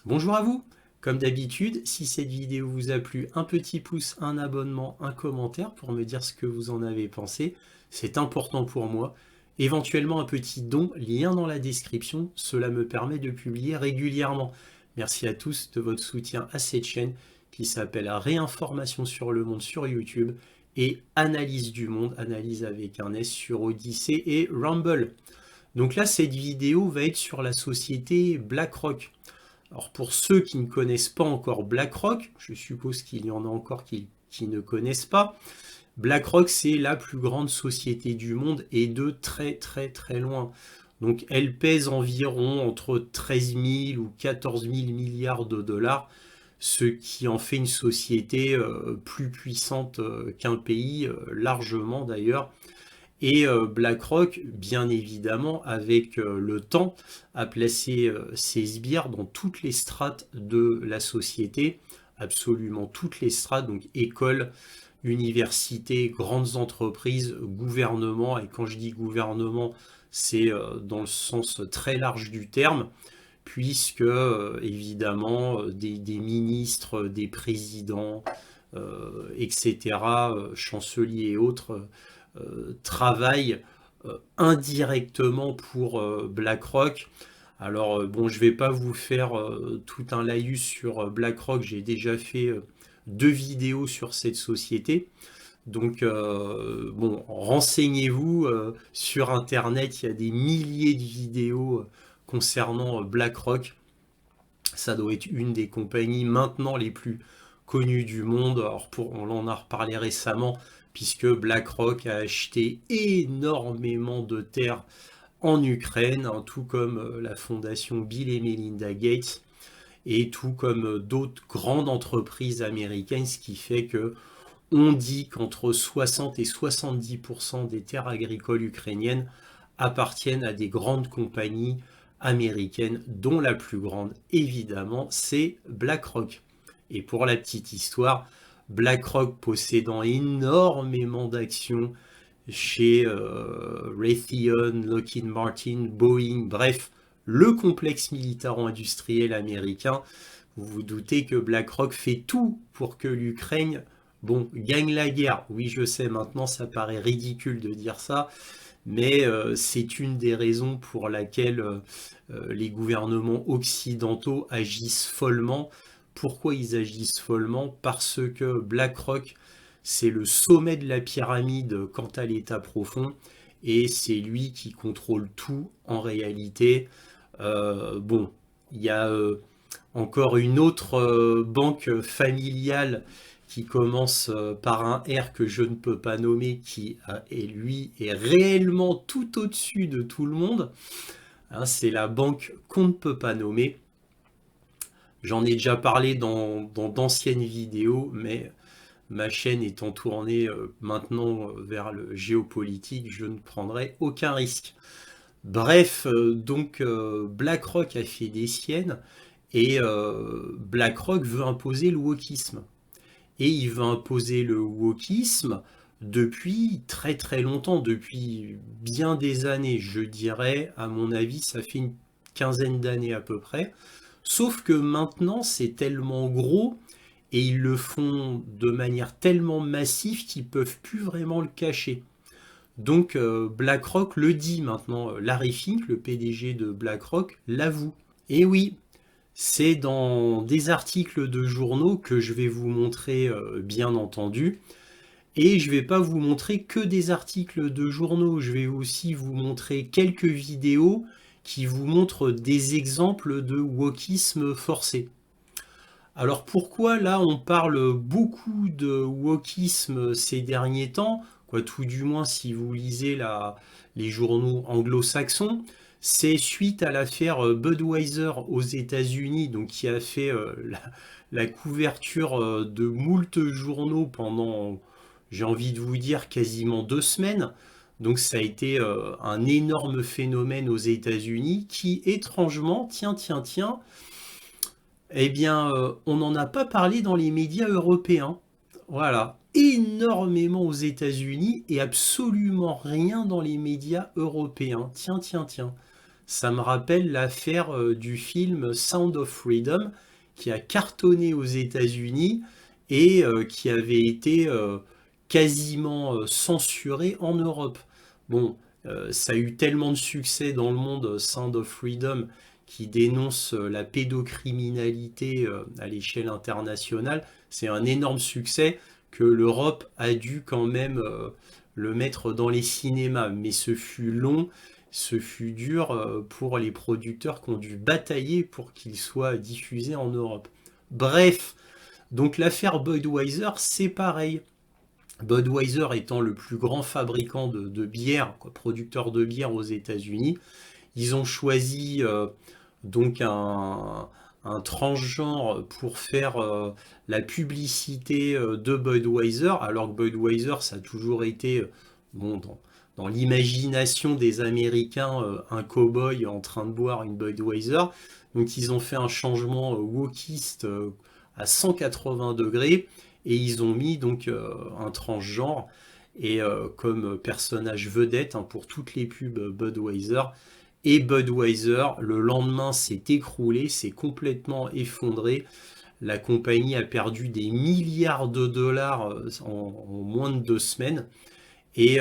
Bonjour à vous. Comme d'habitude, si cette vidéo vous a plu, un petit pouce, un abonnement, un commentaire pour me dire ce que vous en avez pensé. C'est important pour moi. Éventuellement un petit don, lien dans la description. Cela me permet de publier régulièrement. Merci à tous de votre soutien à cette chaîne qui s'appelle Réinformation sur le monde sur YouTube et Analyse du monde, analyse avec un S sur Odyssée et Rumble. Donc là, cette vidéo va être sur la société BlackRock. Alors pour ceux qui ne connaissent pas encore BlackRock, je suppose qu'il y en a encore qui ne connaissent pas, BlackRock c'est la plus grande société du monde et de très très très loin. Donc elle pèse environ entre 13 000 ou 14 000 milliards de dollars, ce qui en fait une société plus puissante qu'un pays, largement d'ailleurs. Et BlackRock, bien évidemment, avec le temps, a placé ses sbires dans toutes les strates de la société, absolument toutes les strates, donc écoles, universités, grandes entreprises, gouvernement, et quand je dis gouvernement, c'est dans le sens très large du terme, puisque évidemment des ministres, des présidents, etc., chanceliers et autres, travaillent indirectement pour BlackRock. Alors bon, je ne vais pas vous faire tout un laïus sur BlackRock, j'ai déjà fait 2 vidéos sur cette société. Donc bon, renseignez-vous sur Internet, il y a des milliers de vidéos concernant BlackRock. Ça doit être une des compagnies maintenant les plus connues du monde. Alors on en a reparlé récemment, puisque BlackRock a acheté énormément de terres en Ukraine, hein, tout comme la fondation Bill et Melinda Gates, et tout comme d'autres grandes entreprises américaines, ce qui fait que on dit qu'entre 60 et 70% des terres agricoles ukrainiennes appartiennent à des grandes compagnies américaines, dont la plus grande, évidemment, c'est BlackRock. Et pour la petite histoire, BlackRock possédant énormément d'actions chez Raytheon, Lockheed Martin, Boeing, bref, le complexe militaro-industriel américain, vous vous doutez que BlackRock fait tout pour que l'Ukraine, bon, gagne la guerre. Oui, je sais, maintenant ça paraît ridicule de dire ça, mais c'est une des raisons pour laquelle les gouvernements occidentaux agissent follement. Pourquoi ils agissent follement? Parce que BlackRock, c'est le sommet de la pyramide quant à l'état profond, et c'est lui qui contrôle tout en réalité. Bon, il y a encore une autre banque familiale qui commence par un R que je ne peux pas nommer, qui est lui est réellement tout au-dessus de tout le monde. Hein, c'est la banque qu'on ne peut pas nommer. J'en ai déjà parlé dans d'anciennes vidéos, mais ma chaîne étant tournée maintenant vers le géopolitique, je ne prendrai aucun risque. Bref, donc BlackRock a fait des siennes, et BlackRock veut imposer le wokisme. Et il veut imposer le wokisme depuis très très longtemps, depuis bien des années, je dirais, à mon avis, ça fait une quinzaine d'années à peu près. Sauf que maintenant, c'est tellement gros et ils le font de manière tellement massive qu'ils peuvent plus vraiment le cacher. Donc BlackRock le dit maintenant, Larry Fink, le PDG de BlackRock, l'avoue. Et oui, c'est dans des articles de journaux que je vais vous montrer, bien entendu. Et je ne vais pas vous montrer que des articles de journaux, je vais aussi vous montrer quelques vidéos qui vous montrent des exemples de wokisme forcé. Alors pourquoi là on parle beaucoup de wokisme ces derniers temps, quoi, tout du moins si vous lisez les journaux anglo-saxons, c'est suite à l'affaire Budweiser aux États-Unis, donc qui a fait la couverture de moult journaux pendant, j'ai envie de vous dire, quasiment 2 semaines. Donc ça a été un énorme phénomène aux États-Unis qui, étrangement, tiens, eh bien, on n'en a pas parlé dans les médias européens. Voilà. Énormément aux États-Unis et absolument rien dans les médias européens. Tiens. Ça me rappelle l'affaire du film Sound of Freedom qui a cartonné aux États-Unis et qui avait été quasiment censuré en Europe. Bon, ça a eu tellement de succès dans le monde, Sound of Freedom, qui dénonce la pédocriminalité à l'échelle internationale. C'est un énorme succès que l'Europe a dû quand même le mettre dans les cinémas. Mais ce fut long, ce fut dur pour les producteurs qui ont dû batailler pour qu'il soit diffusé en Europe. Bref, donc l'affaire Budweiser, c'est pareil. Budweiser étant le plus grand fabricant de bière, quoi, producteur de bière aux États-Unis, ils ont choisi donc un transgenre pour faire la publicité de Budweiser, alors que Budweiser, ça a toujours été, bon, dans l'imagination des Américains, un cow-boy en train de boire une Budweiser. Donc ils ont fait un changement wokiste à 180 degrés et ils ont mis donc un transgenre et comme personnage vedette hein, pour toutes les pubs Budweiser. Et Budweiser, le lendemain, s'est écroulé, s'est complètement effondré. La compagnie a perdu des milliards de dollars en moins de 2 semaines. Et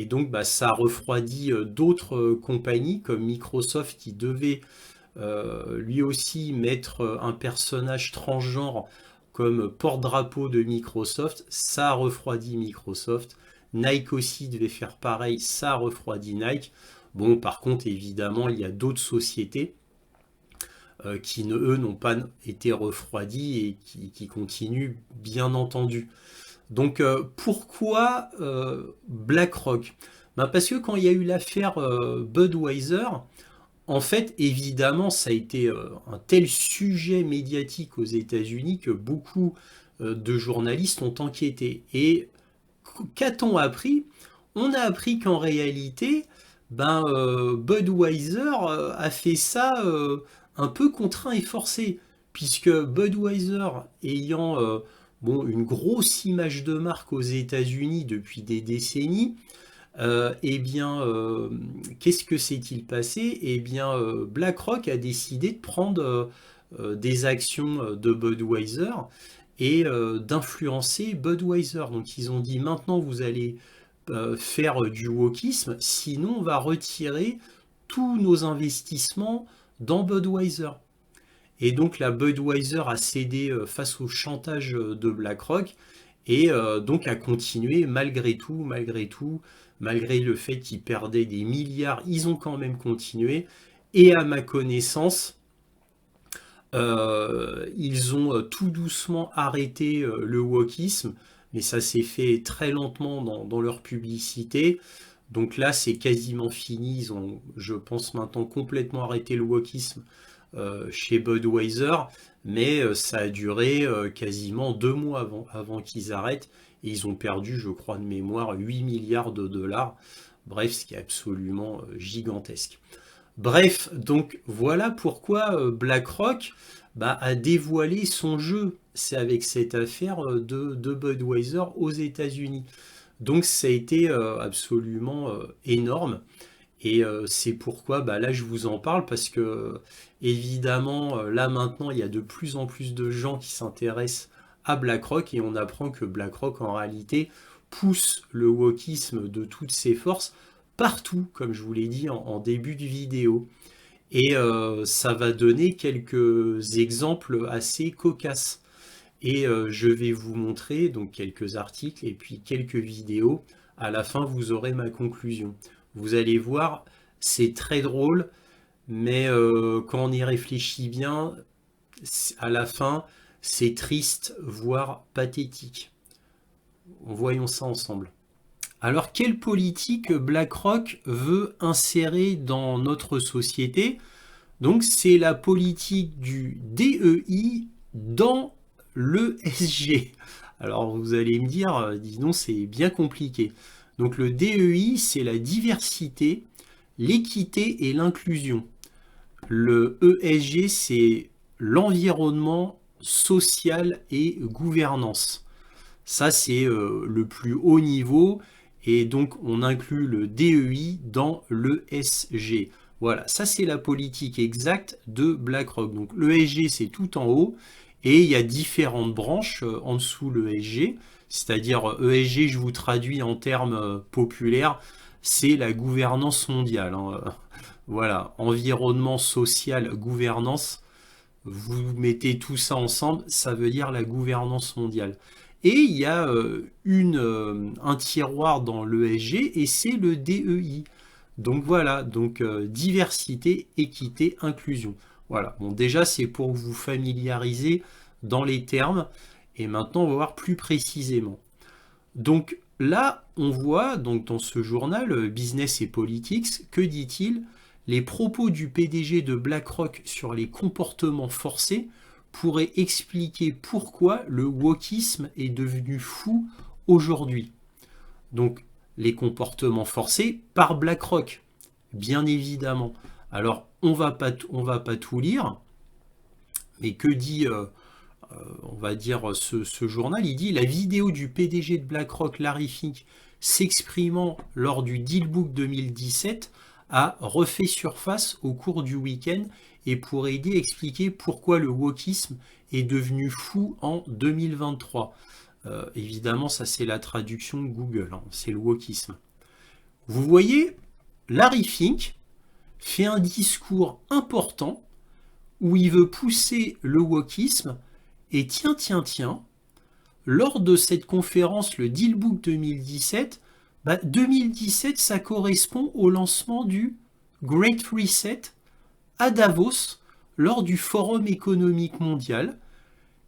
donc, bah, ça a refroidi d'autres compagnies comme Microsoft qui devait lui aussi mettre un personnage transgenre comme porte-drapeau de Microsoft. Ça a refroidi Microsoft. Nike aussi devait faire pareil, ça a refroidi Nike. Bon, par contre, évidemment, il y a d'autres sociétés qui, eux, n'ont pas été refroidis et qui continuent, bien entendu. Donc, pourquoi BlackRock? Ben, parce que quand il y a eu l'affaire Budweiser, en fait, évidemment, ça a été un tel sujet médiatique aux États-Unis que beaucoup de journalistes ont enquêté. Et qu'a-t-on appris? On a appris qu'en réalité, ben, Budweiser a fait ça un peu contraint et forcé, puisque Budweiser ayant bon, une grosse image de marque aux États-Unis depuis des décennies, eh bien, qu'est-ce que s'est-il passé? Eh bien, BlackRock a décidé de prendre des actions de Budweiser et d'influencer Budweiser. Donc, ils ont dit maintenant vous allez faire du wokisme, sinon on va retirer tous nos investissements dans Budweiser. Et donc la Budweiser a cédé face au chantage de BlackRock et donc a continué malgré tout, malgré le fait qu'ils perdaient des milliards, ils ont quand même continué. Et à ma connaissance, ils ont tout doucement arrêté le wokisme, mais ça s'est fait très lentement dans leur publicité. Donc là, c'est quasiment fini. Ils ont, je pense, maintenant complètement arrêté le wokisme chez Budweiser, mais ça a duré quasiment 2 mois avant qu'ils arrêtent. Et ils ont perdu, je crois de mémoire, 8 milliards de dollars. Bref, ce qui est absolument gigantesque. Bref, donc voilà pourquoi BlackRock a dévoilé son jeu. C'est avec cette affaire de Budweiser aux États-Unis. Donc ça a été absolument énorme. Et c'est pourquoi là je vous en parle parce que évidemment là maintenant il y a de plus en plus de gens qui s'intéressent à BlackRock et on apprend que BlackRock en réalité pousse le wokisme de toutes ses forces partout, comme je vous l'ai dit en début de vidéo. Et ça va donner quelques exemples assez cocasses. Et je vais vous montrer donc quelques articles et puis quelques vidéos. À la fin, vous aurez ma conclusion. Vous allez voir, c'est très drôle, mais quand on y réfléchit bien, à la fin, c'est triste, voire pathétique. Voyons ça ensemble. Alors, quelle politique BlackRock veut insérer dans notre société? Donc, c'est la politique du DEI dans l'ESG. Alors, vous allez me dire, dis donc, c'est bien compliqué. Donc, le DEI, c'est la diversité, l'équité et l'inclusion. Le ESG, c'est l'environnement social et gouvernance. Ça, c'est le plus haut niveau. Et donc, on inclut le DEI dans l'ESG. Voilà, ça c'est la politique exacte de BlackRock. Donc l'ESG c'est tout en haut et il y a différentes branches en dessous l'ESG, c'est-à-dire ESG, je vous traduis en termes populaires, c'est la gouvernance mondiale, hein. Voilà, environnement, social, gouvernance, vous mettez tout ça ensemble, ça veut dire la gouvernance mondiale. Et il y a un tiroir dans l'ESG et c'est le DEI. Donc voilà, donc diversité, équité, inclusion. Voilà, bon déjà c'est pour vous familiariser dans les termes et maintenant on va voir plus précisément. Donc là, on voit donc dans ce journal Business et Politics, que dit-il? Les propos du PDG de BlackRock sur les comportements forcés pourraient expliquer pourquoi le wokisme est devenu fou aujourd'hui. Donc les comportements forcés par BlackRock, bien évidemment. Alors on va pas tout lire, mais que dit on va dire ce journal? Il dit la vidéo du PDG de BlackRock, Larry Fink, s'exprimant lors du Dealbook 2017 a refait surface au cours du week-end et pourrait aider à expliquer pourquoi le wokisme est devenu fou en 2023. Évidemment, ça c'est la traduction de Google, hein, c'est le wokisme. Vous voyez, Larry Fink fait un discours important où il veut pousser le wokisme et tiens, lors de cette conférence, le Dealbook 2017, 2017, ça correspond au lancement du Great Reset à Davos lors du Forum économique mondial.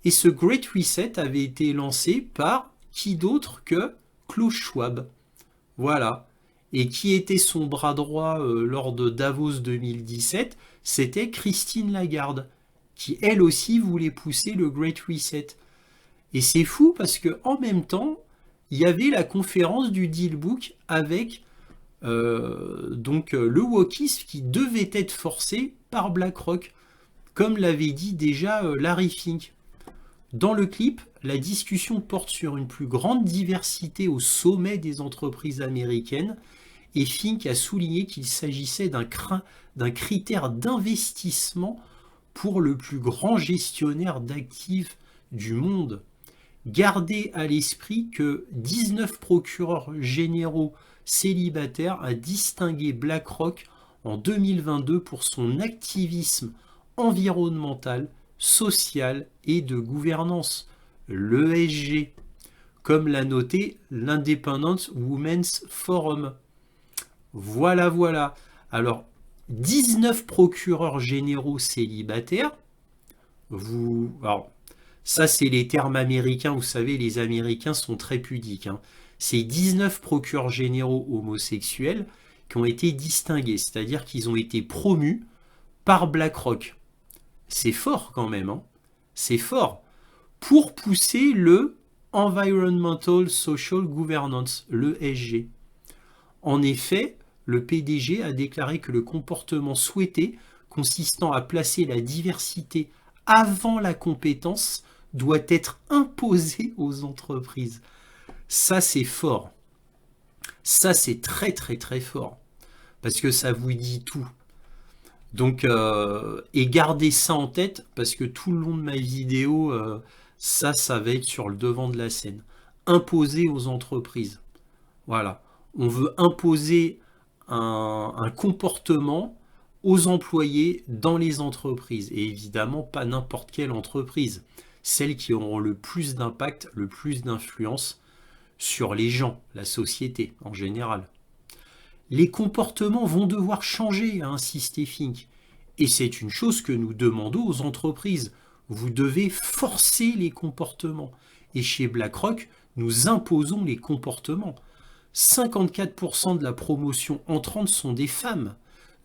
Et ce Great Reset avait été lancé par qui d'autre que Klaus Schwab. Voilà. Et qui était son bras droit lors de Davos 2017? C'était Christine Lagarde, qui elle aussi voulait pousser le Great Reset. Et c'est fou parce que en même temps, il y avait la conférence du Dealbook avec le wokisme qui devait être forcé par BlackRock, comme l'avait dit déjà Larry Fink. Dans le clip, la discussion porte sur une plus grande diversité au sommet des entreprises américaines et Fink a souligné qu'il s'agissait d'un critère d'investissement pour le plus grand gestionnaire d'actifs du monde. Gardez à l'esprit que 19 procureurs généraux célibataires a distingué BlackRock en 2022 pour son activisme environnemental, social et de gouvernance, l'ESG, comme l'a noté l'Independent Women's Forum. Voilà. Alors, 19 procureurs généraux célibataires, alors, ça, c'est les termes américains. Vous savez, les Américains sont très pudiques, hein. C'est 19 procureurs généraux homosexuels qui ont été distingués, c'est-à-dire qu'ils ont été promus par BlackRock. C'est fort quand même, hein. C'est fort. Pour pousser le Environmental Social Governance, l'ESG. En effet, le PDG a déclaré que le comportement souhaité, consistant à placer la diversité avant la compétence, doit être imposé aux entreprises. Ça, c'est fort. Ça, c'est très fort. Parce que ça vous dit tout. Donc, et gardez ça en tête, parce que tout le long de ma vidéo, ça va être sur le devant de la scène. Imposer aux entreprises. Voilà. On veut imposer un comportement aux employés dans les entreprises. Et évidemment, pas n'importe quelle entreprise. Celles qui auront le plus d'impact, le plus d'influence sur les gens, la société en général. Les comportements vont devoir changer, a insisté Fink. Et c'est une chose que nous demandons aux entreprises. Vous devez forcer les comportements. Et chez BlackRock, nous imposons les comportements. 54% de la promotion entrante sont des femmes.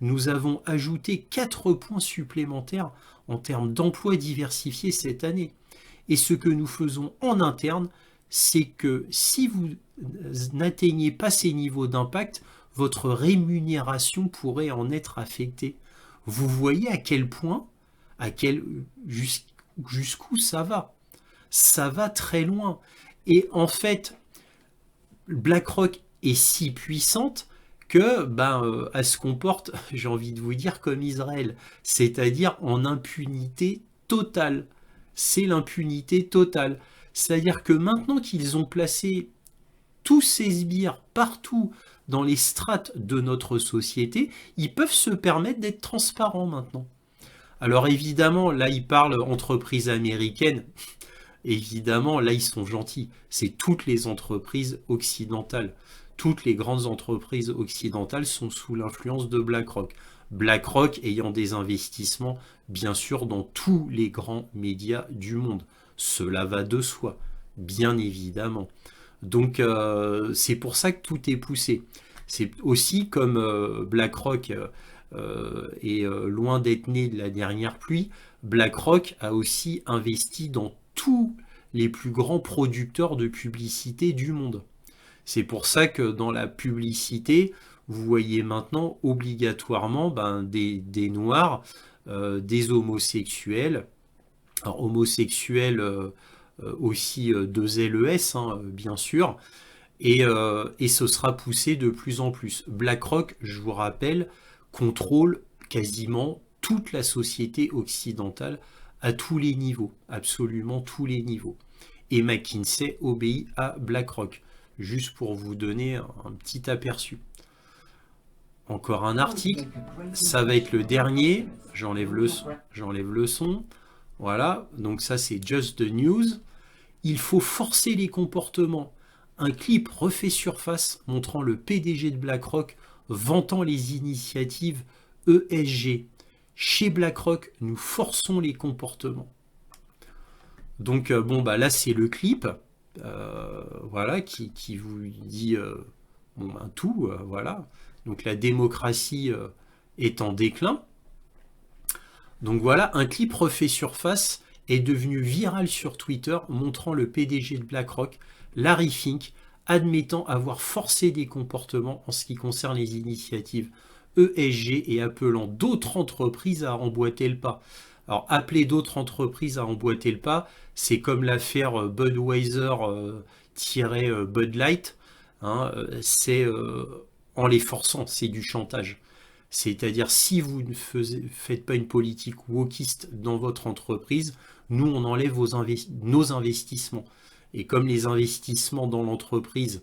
Nous avons ajouté 4 points supplémentaires en termes d'emploi diversifiés cette année. Et ce que nous faisons en interne, c'est que si vous n'atteignez pas ces niveaux d'impact, votre rémunération pourrait en être affectée. Vous voyez à quel point, jusqu'où ça va. Ça va très loin. Et en fait, BlackRock est si puissante que elle se comporte, j'ai envie de vous dire, comme Israël, c'est-à-dire en impunité totale. C'est l'impunité totale. C'est-à-dire que maintenant qu'ils ont placé tous ces sbires partout dans les strates de notre société, ils peuvent se permettre d'être transparents maintenant. Alors évidemment, là, ils parlent entreprises américaines. Évidemment, là, ils sont gentils. C'est toutes les entreprises occidentales. Toutes les grandes entreprises occidentales sont sous l'influence de BlackRock. BlackRock ayant des investissements, bien sûr, dans tous les grands médias du monde. Cela va de soi, bien évidemment. Donc, c'est pour ça que tout est poussé. C'est aussi comme BlackRock est loin d'être né de la dernière pluie. BlackRock a aussi investi dans tous les plus grands producteurs de publicité du monde. C'est pour ça que dans la publicité, vous voyez maintenant obligatoirement des noirs, des homosexuels, alors homosexuels aussi de LES, hein, bien sûr, et ce sera poussé de plus en plus. BlackRock, je vous rappelle, contrôle quasiment toute la société occidentale à tous les niveaux, absolument tous les niveaux. Et McKinsey obéit à BlackRock, juste pour vous donner un petit aperçu. Encore un article, ça va être le dernier, j'enlève le son, voilà, donc ça c'est Just the News. Il faut forcer les comportements. Un clip refait surface montrant le PDG de BlackRock vantant les initiatives ESG. Chez BlackRock, nous forçons les comportements. Donc là c'est le clip, voilà, qui vous dit tout, voilà. Donc la démocratie est en déclin. Donc voilà, un clip refait surface est devenu viral sur Twitter montrant le PDG de BlackRock, Larry Fink, admettant avoir forcé des comportements en ce qui concerne les initiatives ESG et appelant d'autres entreprises à emboîter le pas. Alors appeler d'autres entreprises à emboîter le pas, c'est comme l'affaire Budweiser-Bud Light, hein, c'est en les forçant, c'est du chantage. C'est-à-dire, si vous ne faites pas une politique wokiste dans votre entreprise, nous, on enlève nos investissements. Et comme les investissements dans l'entreprise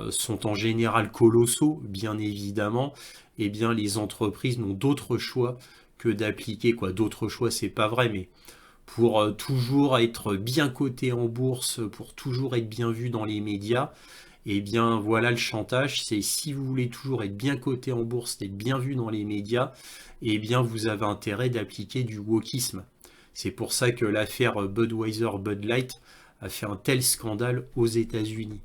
sont en général colossaux, bien évidemment, eh bien, les entreprises n'ont d'autre choix que d'appliquer, d'autres choix, c'est pas vrai, mais pour toujours être bien coté en bourse, pour toujours être bien vu dans les médias, eh bien voilà le chantage, c'est si vous voulez toujours être bien coté en bourse, être bien vu dans les médias, eh bien vous avez intérêt d'appliquer du wokisme. C'est pour ça que l'affaire Budweiser-Bud Light a fait un tel scandale aux États-Unis.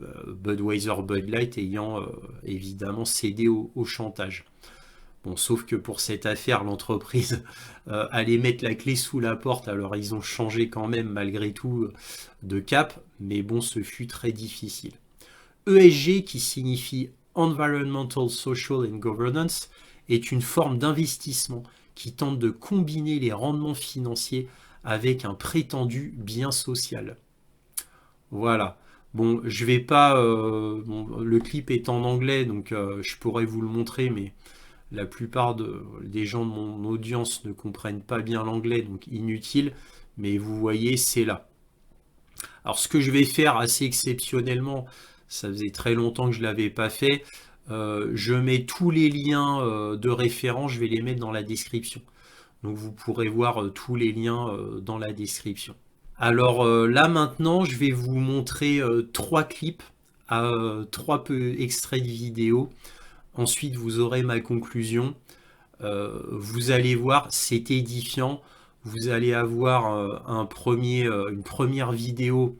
Budweiser-Bud Light ayant évidemment cédé au chantage. Bon, sauf que pour cette affaire, l'entreprise allait mettre la clé sous la porte, alors ils ont changé quand même malgré tout de cap, mais bon, ce fut très difficile. ESG, qui signifie Environmental, Social and Governance, est une forme d'investissement qui tente de combiner les rendements financiers avec un prétendu bien social. Voilà. Bon, je vais pas... le clip est en anglais, donc je pourrais vous le montrer, mais la plupart des gens de mon audience ne comprennent pas bien l'anglais, donc inutile, mais vous voyez, c'est là. Alors ce que je vais faire assez exceptionnellement, ça faisait très longtemps que je ne l'avais pas fait, je mets tous les liens de référence, je vais les mettre dans la description. Donc vous pourrez voir tous les liens dans la description. Alors là maintenant, je vais vous montrer 3 clips, 3 extraits de vidéo. Ensuite, vous aurez ma conclusion. Vous allez voir, c'est édifiant. Vous allez avoir une première vidéo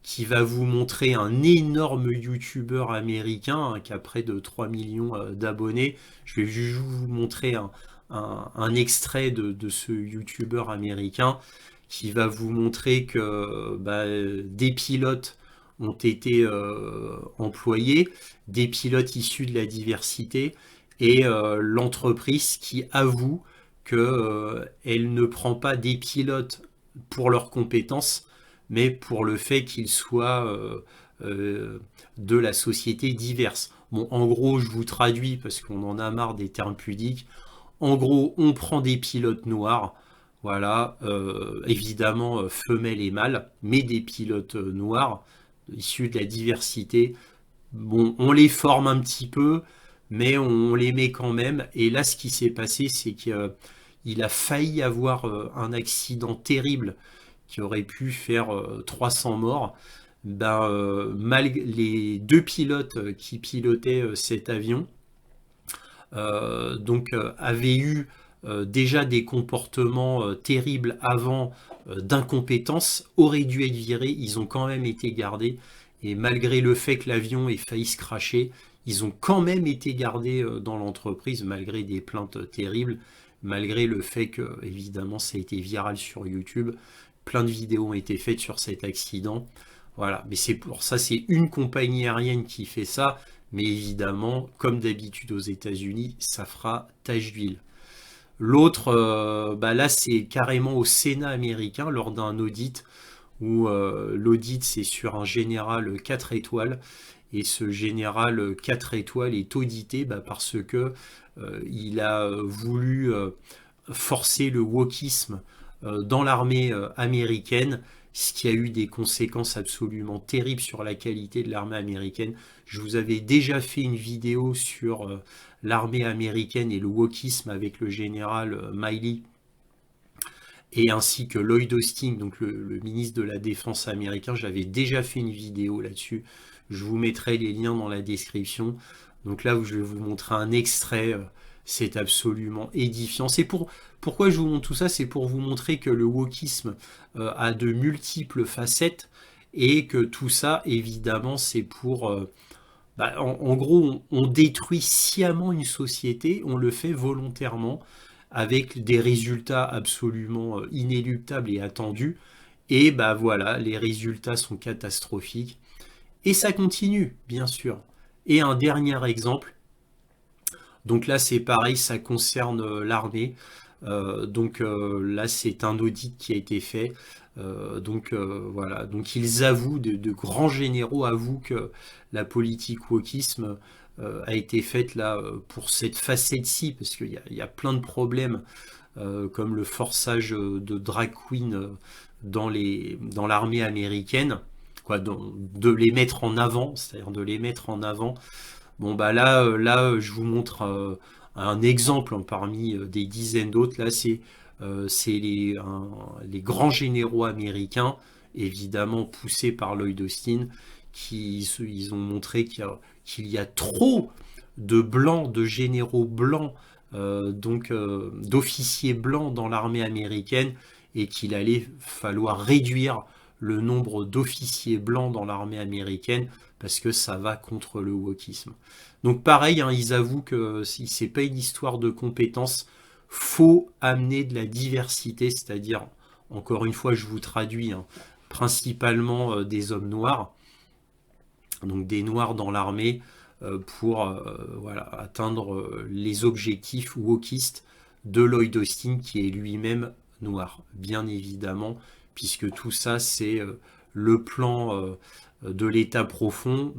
qui va vous montrer un énorme YouTuber américain qui a près de 3 millions d'abonnés. Je vais juste vous montrer un extrait de ce YouTuber américain qui va vous montrer que des pilotes ont été employés, des pilotes issus de la diversité, et l'entreprise qui avoue qu'elle ne prend pas des pilotes pour leurs compétences, mais pour le fait qu'ils soient de la société diverse. Bon, en gros, je vous traduis parce qu'on en a marre des termes pudiques. En gros, on prend des pilotes noirs, voilà, évidemment femelles et mâles, mais des pilotes noirs, issus de la diversité. Bon, on les forme un petit peu, mais on les met quand même. Et là, ce qui s'est passé, c'est qu'il a failli avoir un accident terrible qui aurait pu faire 300 morts. Ben, malgré les deux pilotes qui pilotaient cet avion, avaient eu déjà des comportements terribles avant, d'incompétence, auraient dû être virés, ils ont quand même été gardés, et malgré le fait que l'avion ait failli se crasher, ils ont quand même été gardés dans l'entreprise, malgré des plaintes terribles, malgré le fait que, évidemment, ça a été viral sur YouTube, plein de vidéos ont été faites sur cet accident, voilà, mais c'est pour ça, c'est une compagnie aérienne qui fait ça, mais évidemment, comme d'habitude aux États-Unis, ça fera tache d'huile. L'autre, là, c'est carrément au Sénat américain lors d'un audit où l'audit c'est sur un général 4 étoiles et ce général 4 étoiles est audité parce que il a voulu forcer le wokisme dans l'armée américaine, ce qui a eu des conséquences absolument terribles sur la qualité de l'armée américaine. Je vous avais déjà fait une vidéo sur l'armée américaine et le wokisme avec le général Milley et ainsi que Lloyd Austin, donc le ministre de la Défense américain. J'avais déjà fait une vidéo là-dessus. Je vous mettrai les liens dans la description. Donc là, je vais vous montrer un extrait. C'est absolument édifiant. Pourquoi je vous montre tout ça, c'est pour vous montrer que le wokisme a de multiples facettes et que tout ça, évidemment, c'est pour... en gros, on détruit sciemment une société, on le fait volontairement, avec des résultats absolument inéluctables et attendus. Et voilà, les résultats sont catastrophiques. Et ça continue, bien sûr. Et un dernier exemple. Donc là, c'est pareil, ça concerne l'armée. Là, c'est un audit qui a été fait. Voilà. Donc ils avouent, de grands généraux avouent que la politique wokisme a été faite là pour cette facette-ci, parce qu'il y a plein de problèmes, comme le forçage de drag queen dans l'armée américaine, quoi, de les mettre en avant, c'est-à-dire de les mettre en avant. Bon là, je vous montre un exemple parmi des dizaines d'autres. Là, c'est les grands généraux américains, évidemment poussés par Lloyd Austin, ils ont montré qu'il y a trop de blancs, de généraux blancs, d'officiers blancs dans l'armée américaine, et qu'il allait falloir réduire le nombre d'officiers blancs dans l'armée américaine parce que ça va contre le wokisme. Donc pareil, ils avouent que si c'est pas une histoire de compétences, faut amener de la diversité, c'est-à-dire, encore une fois, je vous traduis, principalement des hommes noirs, donc des noirs dans l'armée, pour atteindre les objectifs wokistes de Lloyd Austin, qui est lui-même noir, bien évidemment, puisque tout ça, c'est le plan de l'État profond,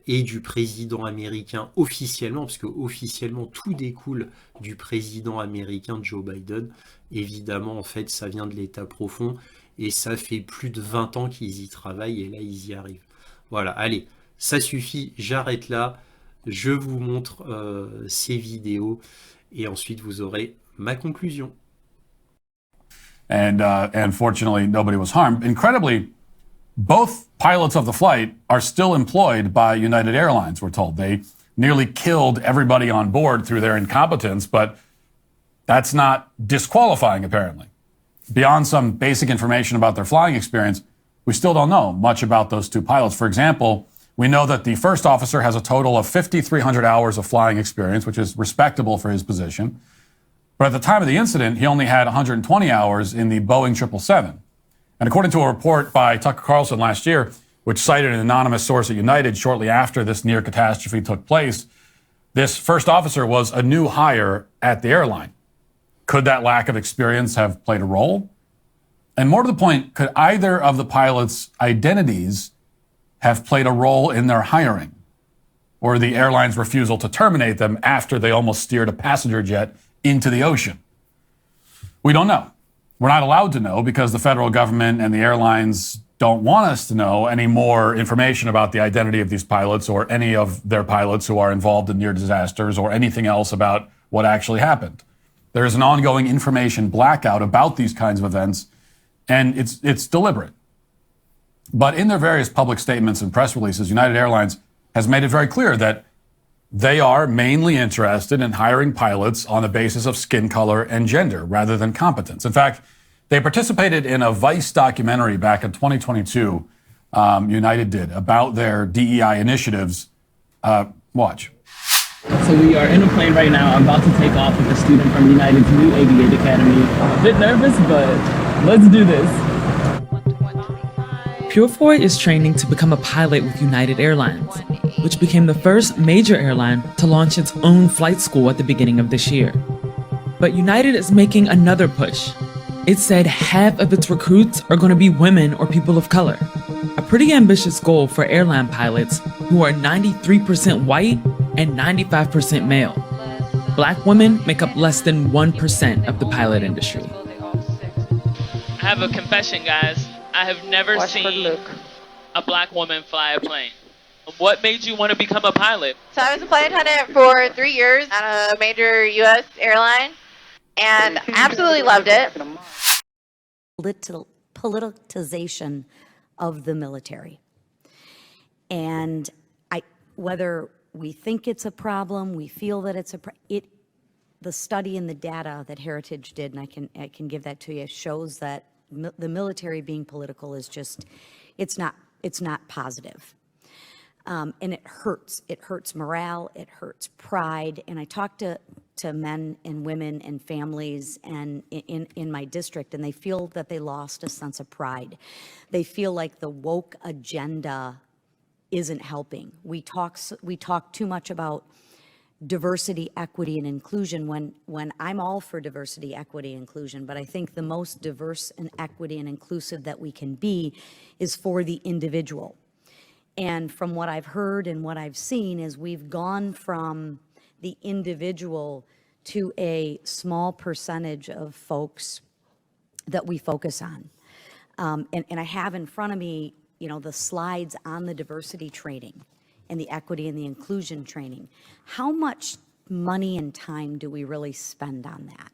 et du président américain officiellement, parce que officiellement tout découle du président américain Joe Biden. Évidemment, en fait, ça vient de l'État profond, et ça fait plus de 20 ans qu'ils y travaillent, et là, ils y arrivent. Voilà, allez, ça suffit, j'arrête là, je vous montre ces vidéos, et ensuite vous aurez ma conclusion. And fortunately, nobody was harmed. Incredibly, both pilots of the flight are still employed by United Airlines, we're told. They nearly killed everybody on board through their incompetence, but that's not disqualifying, apparently. Beyond some basic information about their flying experience, we still don't know much about those two pilots. For example, we know that the first officer has a total of 5,300 hours of flying experience, which is respectable for his position. But at the time of the incident, he only had 120 hours in the Boeing 777. And according to a report by Tucker Carlson last year, which cited an anonymous source at United shortly after this near catastrophe took place, this first officer was a new hire at the airline. Could that lack of experience have played a role? And more to the point, could either of the pilots' identities have played a role in their hiring? or the airline's refusal to terminate them after they almost steered a passenger jet into the ocean? We don't know. We're not allowed to know because the federal government and the airlines don't want us to know any more information about the identity of these pilots or any of their pilots who are involved in near disasters or anything else about what actually happened. There is an ongoing information blackout about these kinds of events, and it's deliberate. But in their various public statements and press releases, United Airlines has made it very clear that they are mainly interested in hiring pilots on the basis of skin color and gender rather than competence. In fact, they participated in a Vice documentary back in 2022, United did, about their DEI initiatives. Watch. So we are in a plane right now. I'm about to take off with a student from United's new Aviate Academy. I'm a bit nervous, but let's do this. Purefoy is training to become a pilot with United Airlines, which became the first major airline to launch its own flight school at the beginning of this year. But United is making another push. It said half of its recruits are going to be women or people of color. A pretty ambitious goal for airline pilots who are 93% white and 95% male. Black women make up less than 1% of the pilot industry. I have a confession, guys. I have never seen a black woman fly a plane. What made you want to become a pilot? So I was a flight attendant for 3 years at a major U.S. airline, and absolutely loved it. Politicization of the military. And whether we think it's a problem, we feel that it's the study and the data that Heritage did, and I can give that to you, shows that the military being political is just, it's not positive. And it hurts morale, it hurts pride. And I talk to men and women and families and in my district, and they feel that they lost a sense of pride. They feel like the woke agenda isn't helping. We talk too much about diversity, equity, and inclusion when I'm all for diversity, equity, inclusion, but I think the most diverse and equity and inclusive that we can be is for the individual. And from what I've heard and what I've seen is we've gone from the individual to a small percentage of folks that we focus on. And I have in front of me, the slides on the diversity training and the equity and the inclusion training. How much money and time do we really spend on that?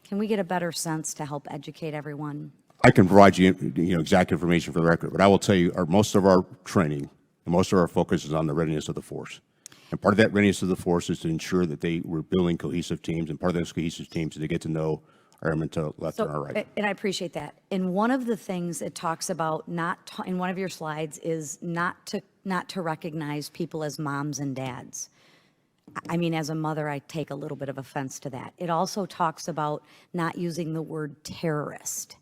Can we get a better sense to help educate everyone? I can provide you, exact information for the record, but I will tell you, most of our training and most of our focus is on the readiness of the force. And part of that readiness of the force is to ensure that we're building cohesive teams, and part of those cohesive teams is to get to know our airmen to left and our right. And I appreciate that. And one of the things it talks about in one of your slides is not to recognize people as moms and dads. I mean, as a mother, I take a little bit of offense to that. It also talks about not using the word terrorist.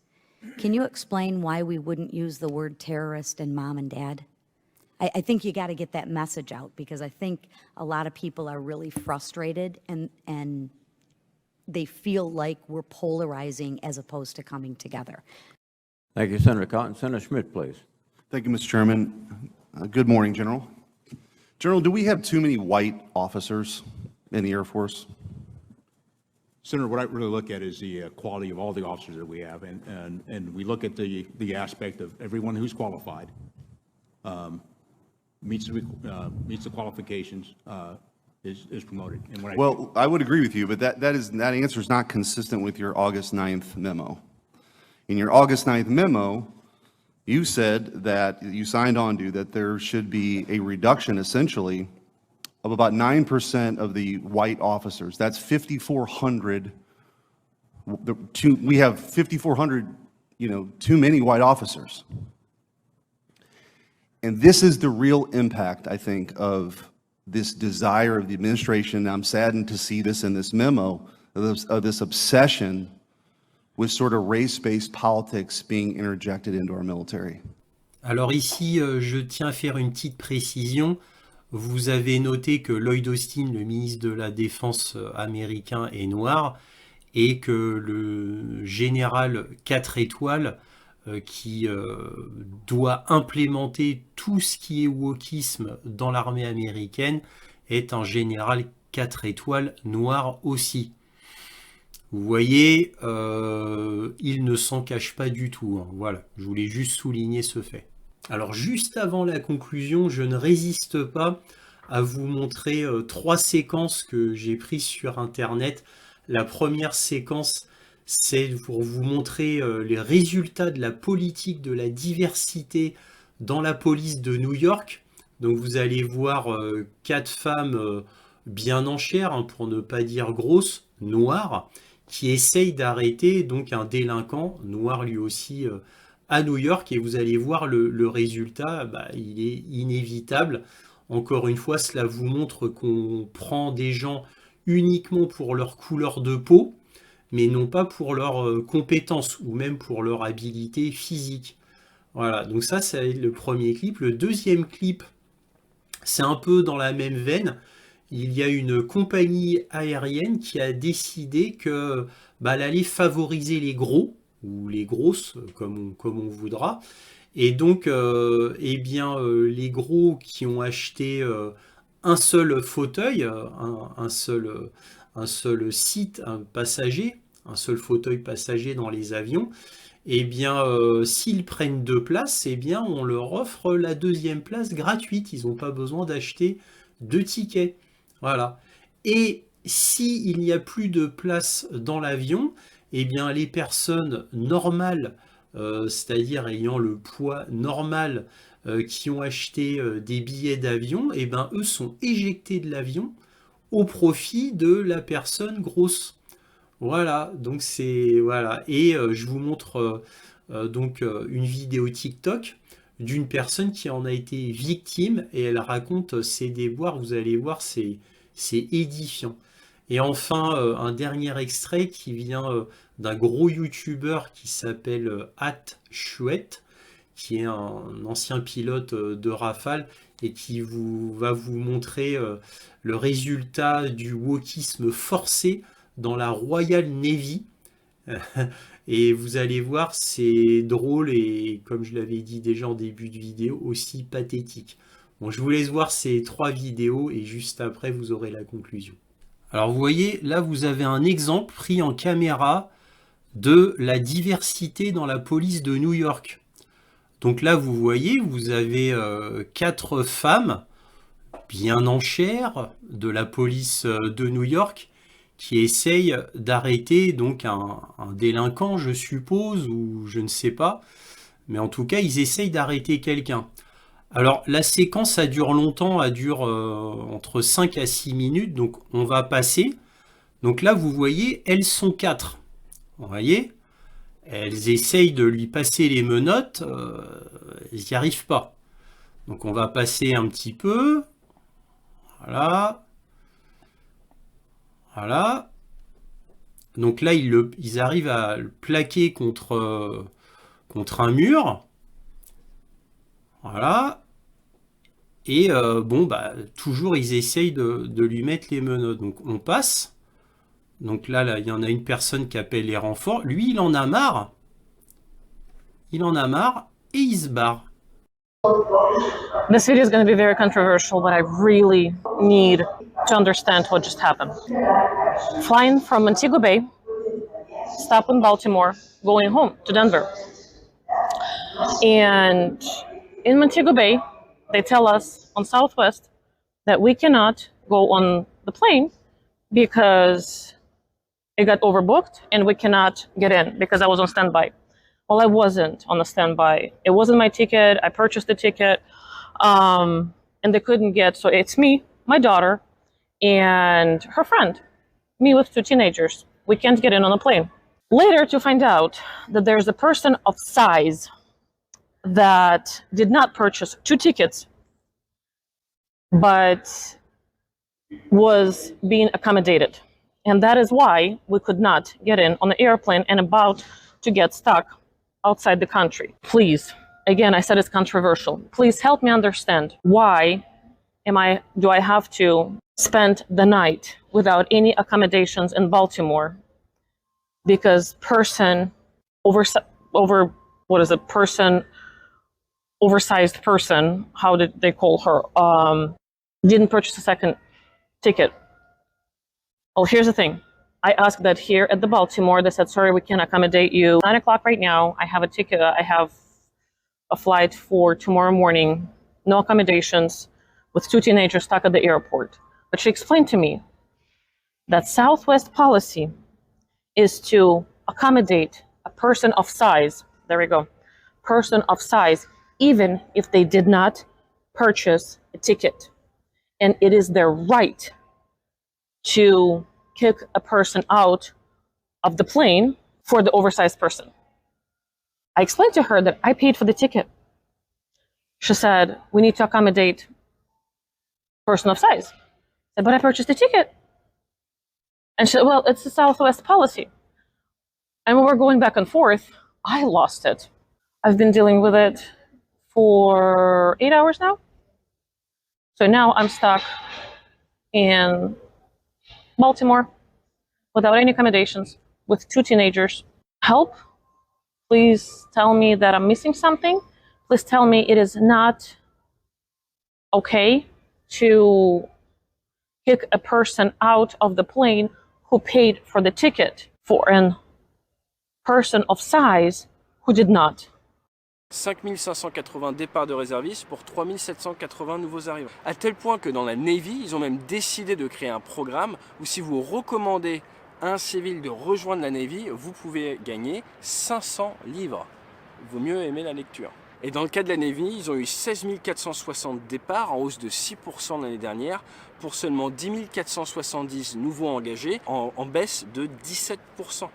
Can you explain why we wouldn't use the word terrorist and mom and dad? I think you got to get that message out, because I think a lot of people are really frustrated and they feel like we're polarizing as opposed to coming together. Thank you, Senator Cotton. Senator Schmidt, please. Thank you, Mr. Chairman. Good morning, General. General, do we have too many white officers in the Air Force? Senator, what I really look at is the quality of all the officers that we have, and we look at the aspect of everyone who's qualified, meets the qualifications, is promoted. And I would agree with you, but that answer is not consistent with your August 9th memo. In your August 9th memo, you said that you signed on to that there should be a reduction, essentially, of about 9% of the white officers. That's 5,400. We have 5,400, too many white officers. And this is the real impact, I think, of this desire of the administration. I'm saddened to see this in this memo, of this obsession with sort of race-based politics being interjected into our military. Alors ici, je tiens à faire une petite précision. Vous avez noté que Lloyd Austin, le ministre de la Défense américain, est noir, et que le général 4 étoiles qui doit implémenter tout ce qui est wokisme dans l'armée américaine, est un général 4 étoiles noir aussi. Vous voyez, il ne s'en cache pas du tout. Hein. Voilà, je voulais juste souligner ce fait. Alors juste avant la conclusion, je ne résiste pas à vous montrer 3 séquences que j'ai prises sur Internet. La première séquence, c'est pour vous montrer les résultats de la politique de la diversité dans la police de New York. Donc vous allez voir 4 femmes bien en chair, hein, pour ne pas dire grosses, noires, qui essayent d'arrêter donc un délinquant, noir lui aussi, à New York. Et vous allez voir le résultat, il est inévitable. Encore une fois, cela vous montre qu'on prend des gens uniquement pour leur couleur de peau, mais non pas pour leurs compétences ou même pour leur habilité physique. Voilà, donc ça, c'est le premier clip. Le deuxième clip, c'est un peu dans la même veine. Il y a une compagnie aérienne qui a décidé que elle allait favoriser les gros, ou les grosses, comme on voudra. Et donc, les gros qui ont acheté un seul fauteuil, un seul site, un fauteuil passager dans les avions, s'ils prennent 2 places, on leur offre la 2e place gratuite. Ils n'ont pas besoin d'acheter 2 tickets. Voilà. Et s'il n'y a plus de place dans l'avion, les personnes normales, c'est-à-dire ayant le poids normal, qui ont acheté des billets d'avion, eux sont éjectés de l'avion au profit de la personne grosse. Voilà, donc c'est... Voilà. Et je vous montre une vidéo TikTok d'une personne qui en a été victime, et elle raconte ses déboires. Vous allez voir, c'est édifiant. Et enfin, un dernier extrait qui vient d'un gros youtubeur qui s'appelle @chouette, qui est un ancien pilote de Rafale, et qui va vous montrer le résultat du wokisme forcé dans la Royal Navy. Et vous allez voir, c'est drôle et, comme je l'avais dit déjà en début de vidéo, aussi pathétique. Bon, je vous laisse voir ces 3 vidéos et juste après, vous aurez la conclusion. Alors vous voyez, là vous avez un exemple pris en caméra de la diversité dans la police de New York. Donc là vous voyez, vous avez 4 femmes bien en chair de la police de New York qui essayent d'arrêter donc un délinquant, je suppose, ou je ne sais pas. Mais en tout cas, ils essayent d'arrêter quelqu'un. Alors la séquence, ça dure longtemps, elle dure entre 5 à 6 minutes, donc on va passer. Donc là, vous voyez, elles sont 4. Vous voyez, elles essayent de lui passer les menottes, elles n'y arrivent pas. Donc on va passer un petit peu. Voilà. Voilà. Donc là, ils arrivent à le plaquer contre un mur. Voilà. Et toujours, ils essayent de lui mettre les menottes. Donc on passe. Donc là, il y en a une personne qui appelle les renforts. Lui, il en a marre. Il en a marre et il se barre. This video is going to be very controversial, but I really need to understand what just happened. Flying from Montego Bay, stop in Baltimore, going home to Denver. And in Montego Bay, they tell us on Southwest that we cannot go on the plane because it got overbooked and we cannot get in because I was on standby. Well, I wasn't on a standby. It wasn't my ticket. I purchased the ticket, and they couldn't get. So it's me, my daughter, and her friend. Me with 2 teenagers. We can't get in on a plane. Later, to find out that there's a person of size that did not purchase 2 tickets, but was being accommodated. And that is why we could not get in on the airplane and about to get stuck outside the country. Please, again, I said it's controversial. Please help me understand why do I have to spend the night without any accommodations in Baltimore because person over what is a person, oversized person, how did they call her, didn't purchase a second ticket. Well, here's the thing. I asked that here at the Baltimore. They said, sorry, we can't accommodate you. 9 o'clock right now. I have a ticket. I have a flight for tomorrow morning. No accommodations, with 2 teenagers stuck at the airport. But she explained to me that Southwest policy is to accommodate a person of size. There we go. Person of size, even if they did not purchase a ticket. And it is their right to kick a person out of the plane for the oversized person. I explained to her that I paid for the ticket. She said, we need to accommodate person of size. I said, but I purchased the ticket. And she said, well, it's the Southwest policy. And when we're going back and forth, I lost it. I've been dealing with it for 8 hours now. So now I'm stuck in Baltimore without any accommodations with 2 teenagers. Help. Please tell me that I'm missing something. Please tell me it is not okay to kick a person out of the plane who paid for the ticket for a person of size who did not. 5580 départs de réservistes pour 3780 nouveaux arrivants. À tel point que dans la Navy, ils ont même décidé de créer un programme où si vous recommandez à un civil de rejoindre la Navy, vous pouvez gagner 500 livres. Il vaut mieux aimer la lecture. Et dans le cas de la Navy, ils ont eu 16 460 départs, en hausse de 6% l'année dernière, pour seulement 10 470 nouveaux engagés, en baisse de 17%.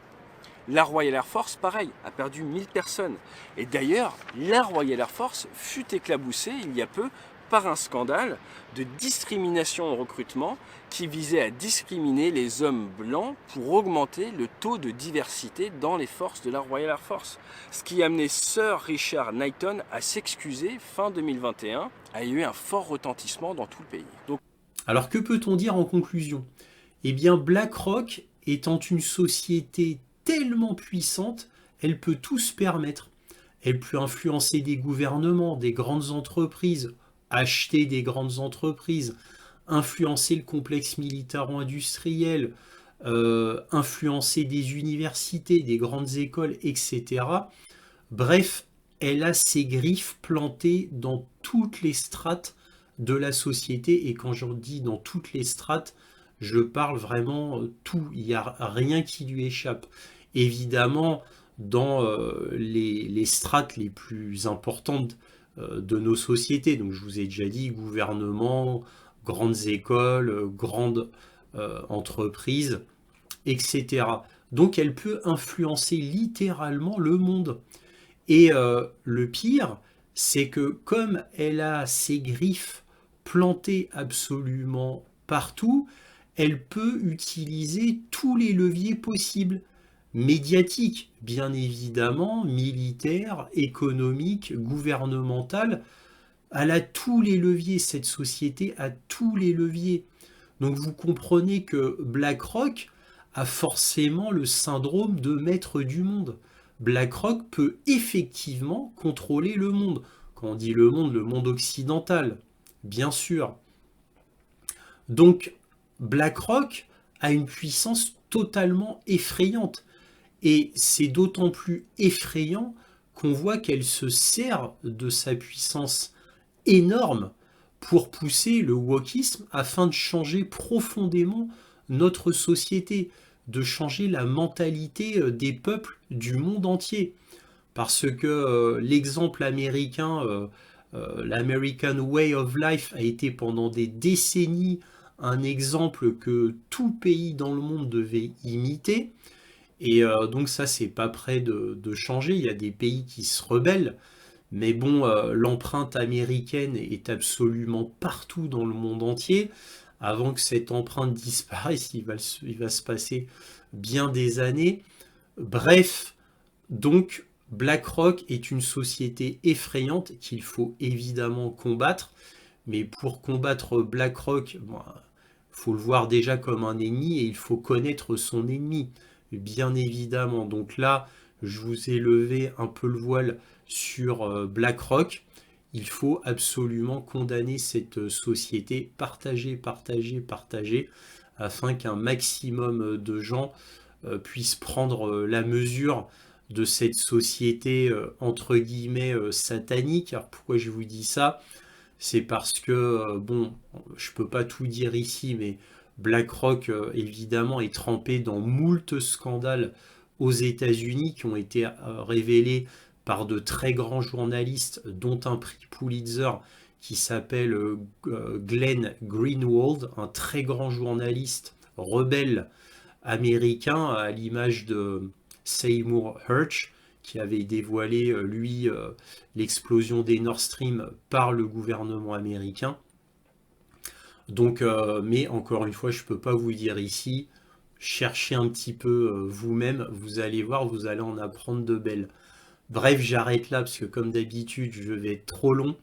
La Royal Air Force, pareil, a perdu 1000 personnes. Et d'ailleurs, la Royal Air Force fut éclaboussée il y a peu par un scandale de discrimination au recrutement qui visait à discriminer les hommes blancs pour augmenter le taux de diversité dans les forces de la Royal Air Force. Ce qui a amené Sir Richard Knighton à s'excuser fin 2021, a eu un fort retentissement dans tout le pays. Donc... Alors que peut-on dire en conclusion? Eh bien, BlackRock étant une société tellement puissante, elle peut tout se permettre. Elle peut influencer des gouvernements, des grandes entreprises, acheter des grandes entreprises, influencer le complexe militaro-industriel, influencer des universités, des grandes écoles, etc. Bref, elle a ses griffes plantées dans toutes les strates de la société. Et quand je dis dans toutes les strates, je parle vraiment tout. Il n'y a rien qui lui échappe. Évidemment, dans les strates les plus importantes de nos sociétés. Donc, je vous ai déjà dit, gouvernement, grandes écoles, grandes entreprises, etc. Donc, elle peut influencer littéralement le monde. Et le pire, c'est que comme elle a ses griffes plantées absolument partout, elle peut utiliser tous les leviers possibles. Médiatique, bien évidemment, militaire, économique, gouvernemental. Elle a tous les leviers, cette société a tous les leviers. Donc vous comprenez que BlackRock a forcément le syndrome de maître du monde. BlackRock peut effectivement contrôler le monde. Quand on dit le monde occidental, bien sûr. Donc BlackRock a une puissance totalement effrayante. Et c'est d'autant plus effrayant qu'on voit qu'elle se sert de sa puissance énorme pour pousser le wokisme afin de changer profondément notre société, de changer la mentalité des peuples du monde entier. Parce que l'exemple américain, l'American Way of Life a été pendant des décennies un exemple que tout pays dans le monde devait imiter. Et donc ça, c'est pas prêt de changer. Il y a des pays qui se rebellent. Mais bon, l'empreinte américaine est absolument partout dans le monde entier. Avant que cette empreinte disparaisse, il va se passer bien des années. Bref, donc BlackRock est une société effrayante qu'il faut évidemment combattre. Mais pour combattre BlackRock, il faut le voir déjà comme un ennemi et il faut connaître son ennemi. Bien évidemment, donc là, je vous ai levé un peu le voile sur BlackRock. Il faut absolument condamner cette société, partager, afin qu'un maximum de gens puissent prendre la mesure de cette société entre guillemets satanique. Alors pourquoi je vous dis ça? C'est parce que, bon, je peux pas tout dire ici, mais BlackRock, évidemment, est trempé dans moult scandales aux États-Unis qui ont été révélés par de très grands journalistes, dont un prix Pulitzer qui s'appelle Glenn Greenwald, un très grand journaliste rebelle américain, à l'image de Seymour Hersh, qui avait dévoilé, lui, l'explosion des Nord Stream par le gouvernement américain. Donc, mais encore une fois, je ne peux pas vous dire ici, cherchez un petit peu vous-même, vous allez voir, vous allez en apprendre de belles. Bref, j'arrête là, parce que comme d'habitude, je vais être trop long.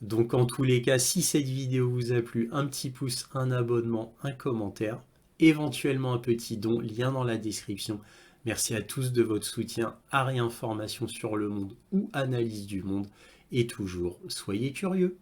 Donc en tous les cas, si cette vidéo vous a plu, un petit pouce, un abonnement, un commentaire, éventuellement un petit don, lien dans la description. Merci à tous de votre soutien à Réinformation sur le monde ou Analyse du monde. Et toujours, soyez curieux.